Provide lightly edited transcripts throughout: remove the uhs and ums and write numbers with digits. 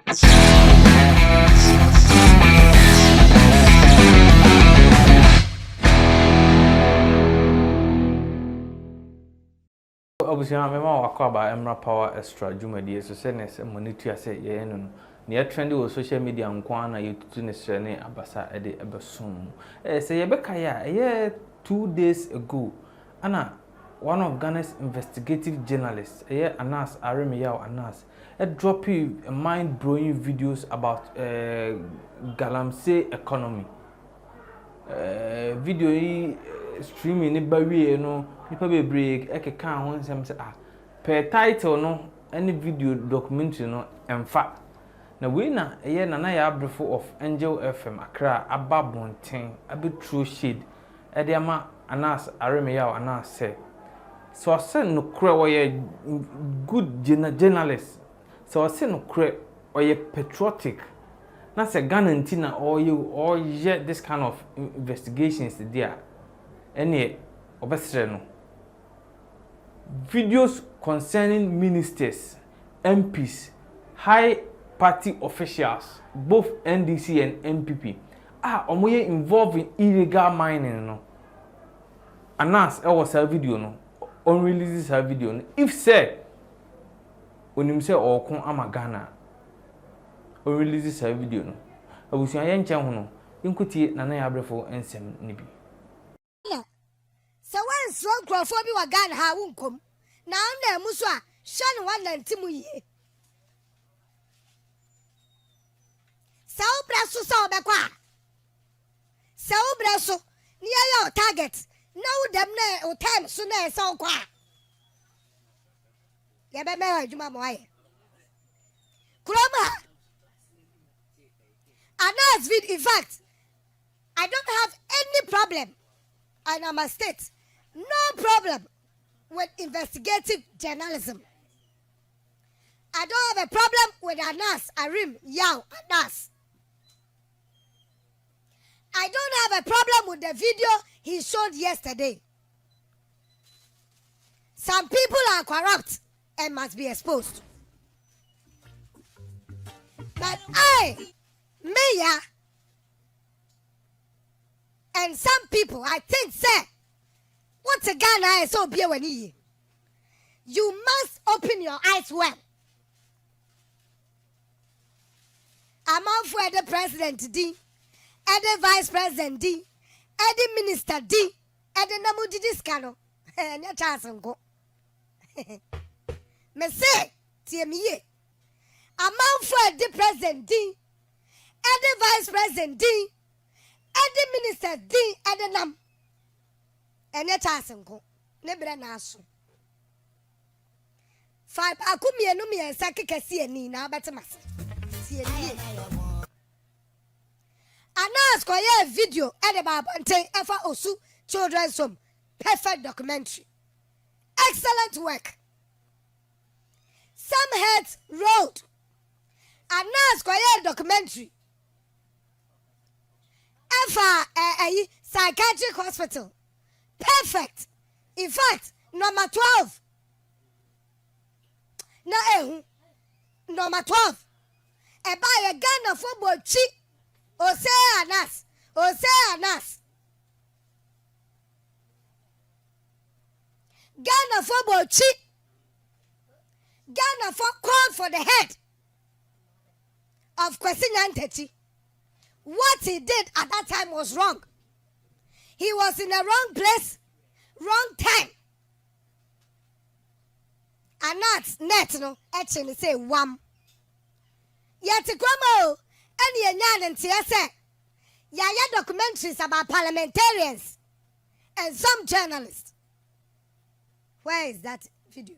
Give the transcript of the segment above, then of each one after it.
Obviously, I'm about Emra Power Extra Jumadi, so send us a monetary say, yeah, no. Near trendy with social media and Kwana, you to Nesrene Abasa Ede Ebesum. Say, Rebecca, 2 days ago, Anna, one of Ghana's investigative journalists, Anas Aremiyao Anas, dropping mind-blowing videos about Galamsey economy. Video streaming ni bawie no nipa be break ekeka ho nsem se per title no any video documentary no emfa na we na na Yaa Brefo of Angel FM Accra ababonten abetro shade de ama Anas Aremiyao Anas say so say no kure we good journalist so say no kure we patriotic. Na se Ghana ntina or yet this kind of investigations there. Any obesre no. Videos concerning ministers, MPs, high party officials, both NDC and MPP, omoye involved in illegal mining no. Anas was a video no. On releases a video no. If say onim say okon ama Ghana o release a video no abusuan ye nche ho no inkutie na Yaa Brefo ensem ni bi so when strong crofo bi wa Ghana ha wunkom na na mu so a hye no wanantimu ye so braso so obekwa so braso ni ya target na udem na o time so na so kwa ye be me adwuma mo aye kroma. Anas vid, in fact, I don't have any problem, and I must state, no problem with investigative journalism. I don't have a problem with Anas Aremiyao Anas. I don't have a problem with the video he showed yesterday. Some people are corrupt and must be exposed. But Mayor and some people, I think, say, what's a Ghana is so beer when you must open your eyes well. I'm out for the president D, and the vice president D, and the minister D, and the Namudi Discano, and your chance and go. Me say, dear me, I'm out for the president D. And the vice president D, and the minister D, and the nam, and the tasenko, nebra naso. Five akumi enumi and sakika see ni na batamas. See ni. Anas koye video and about efa osu children's home. Perfect documentary. Excellent work. Some heads rolled. Anas koye documentary. A psychiatric hospital. Perfect. In fact, number 12. Number 12. Buy a Ghana football cheap. Ose Anas. Ghana football cheap. Ghana for call for the head of Kwesi Nyantakyi. What he did at that time was wrong. He was in the wrong place, wrong time. And that's net, no, actually say wham. Yet, Kwamo, and Yan and TSA, Yaya documentaries about parliamentarians and some journalists. Where is that video?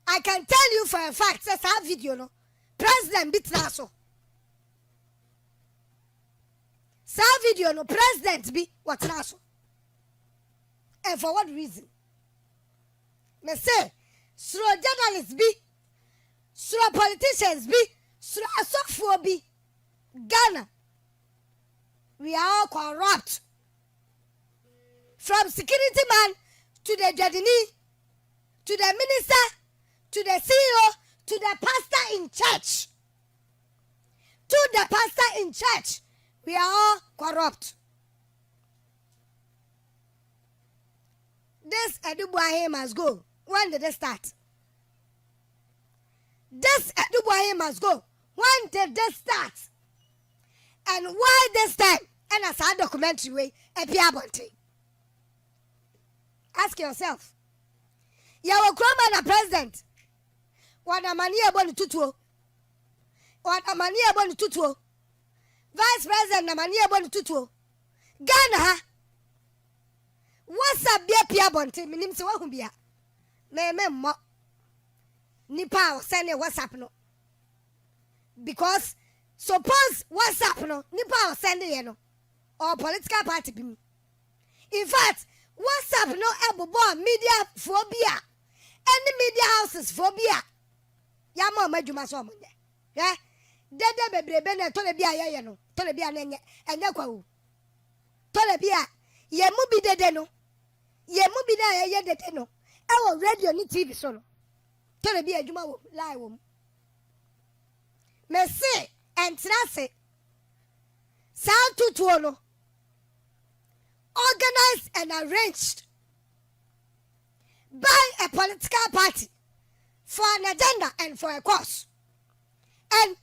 I can tell you for a fact, that's our video, no. President Bitnaso. Sa video no president be what naso. And for what reason? Me say, sro journalists be, sro politicians be, sro asofo be. Ghana, we are all corrupt. From security man to the judini, to the minister, to the CEO, to the pastor in church. To the pastor in church. We are all corrupt. This Edubuahe must go. When did they start? This Edubuahe must go. When did they start? And why this time? And as a documentary way, a piabonte. Ask yourself. Yawo Kroma na president. Wana mani aboni tutuo. Wana mani aboni tutuo. Vice president na mani aboni tutuo. Ghana ha. What's up bia piabonte? Minim se wahu bia. Me mo. Nipa o send WhatsApp no. Because suppose WhatsApp no, nipa o send ye no. Or political party be me. In fact, WhatsApp no ebobo media phobia. Any media houses phobia. Yama majuma so munye. Yeah? Dede bebrebe na tole bia ye no. Tole bia na enye kwa wu. Tole bia ye mu bi dede no. Ye mu bi na ye dede no. Ewo radio ni TV so no. Tole bia adwuma wo live wo. Me say entrase. Sound tutuo no. Organized and arranged by a political party for an agenda and for a cause. And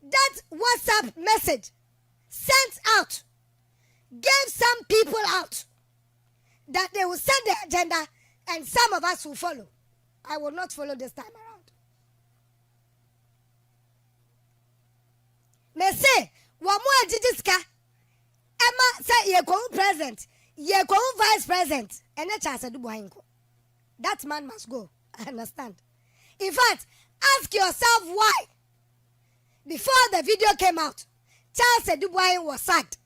that WhatsApp message sent out gave some people out that they will send the agenda and some of us will follow. I will not follow this time around. Me say, wamu ajijiska, Emma say ye go present. Ye go vice president, and a chance do boingo. That man must go. I understand. In fact, ask yourself why. Before the video came out, Charles Dubois was sacked.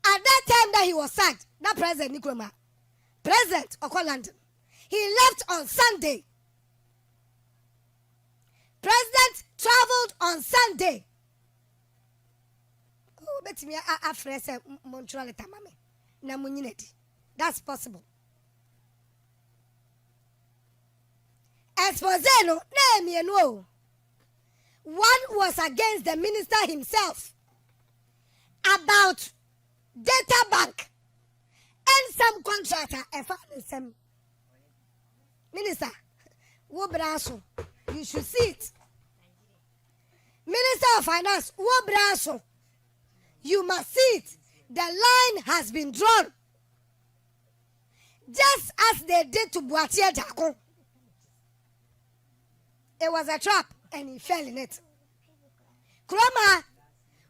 At that time that he was sacked, that President Nkrumah, President of London, he left on Sunday. President traveled on Sunday. Oh, bet me a fresh Montreal tamame. That's possible. Expose no name no. One was against the minister himself about data bank and some contractor. Some minister, you should see it. Minister of Finance, you must see it. The line has been drawn. Just as they did to Boatie Jaco. It was a trap and he fell in it. Kroma,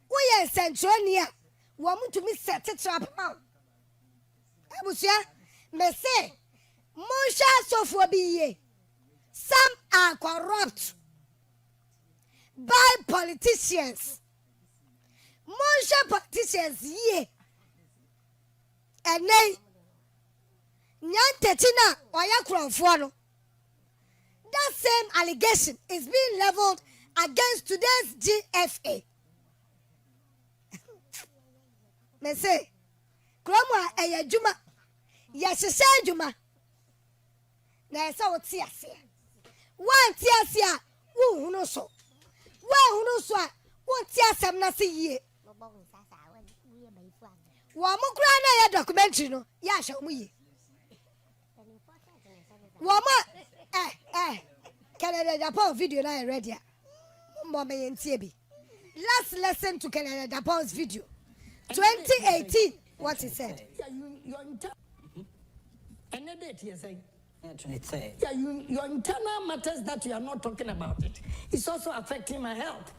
we are Centronia. Want to me set a trap out. Abusia, me say, Monsha Sophobie. Some are corrupt by politicians. Monsha politicians ye. And then Nyantetina Oyakron. That same allegation is being leveled against today's GFA. Me say, Kroma eye juma, yesese juma. Na esa wo ti ase. Wan ti ase a wo hunu so. Wo hunu so a wo ti asem na se yie. Wo mo kura na ye documentary no, ya hwe mo yie. Wo mo Canada Japan video na ready. Mo me yentie bi. Let's listen to Canada Japan's video. 2018, what he said. Yeah, your internal matters that you are not talking about it. It's also affecting my health.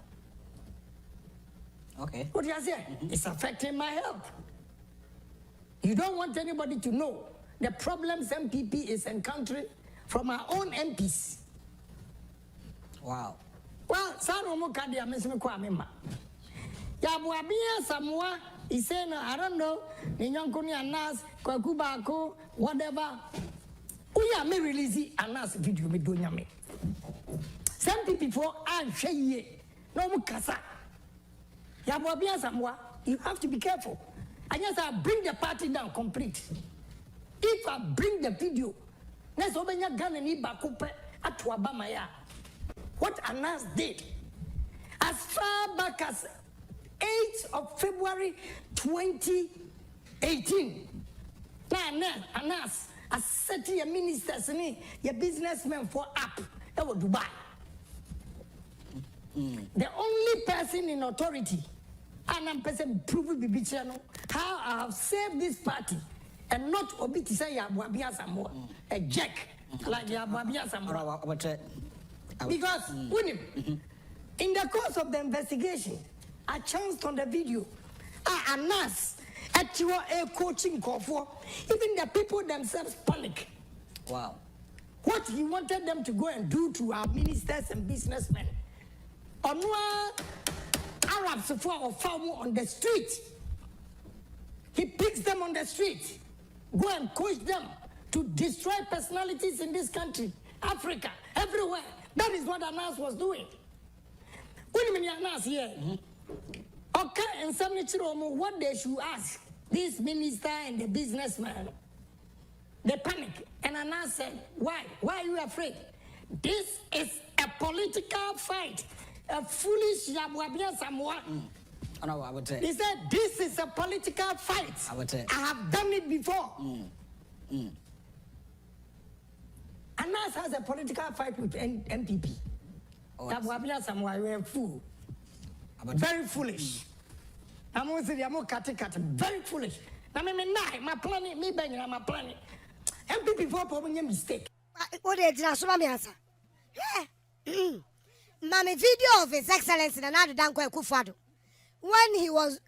Okay. What do you say? It's affecting my health. You don't want anybody to know the problems MPP is encountering from our own MPs. Wow. Well, Sanomo Kadia Missimi Kwamima. Yabuabia Samoa, he said, I don't know, Ninyonkuni Anas, Kwakubako, whatever. We are me release Anas video with Dunyame. Some people are shay, no mukasa. Yabuabia Samoa, you have to be careful. I just bring the party down complete. If I bring the video, let's open your gun and eat bakupe at Wabamaya. What Anas did. As far back as 8th of February 2018. Now, Anas, as city ministers, your businessmen for up, that was Dubai. The only person in authority, and I'm person prove how I have saved this party and not obi to say Yabuabia Samoa, a jack like Yabuabia Samoa. Because in the course of the investigation, I chanced on the video. Anas, at your coaching call for, even the people themselves panic. Wow. What he wanted them to go and do to our ministers and businessmen. Onwa Arabs or farm on the street. He picks them on the street. Go and coach them to destroy personalities in this country, Africa, everywhere. That is what Anas was doing. When Anas here, okay, and some what they should ask this minister and the businessman. They panic. And Anas said, why? Why are you afraid? This is a political fight. A foolish Yabuabia Samoa. No, I would say. He said, this is a political fight. I would say. I have done it before. Anas has a political fight with MPP. Yabuabia Samoa, you are a fool. Very foolish. I'm going to say, I'm very foolish. I mean, my planning, me banging on my planning. MPP for probably a mistake. What did you answer? Mami video of His Excellency Nana Akufo-Addo when he was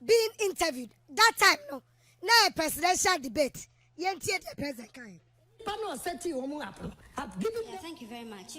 being interviewed that time no na a presidential debate. Yentie the president kind. I've given thank you very much.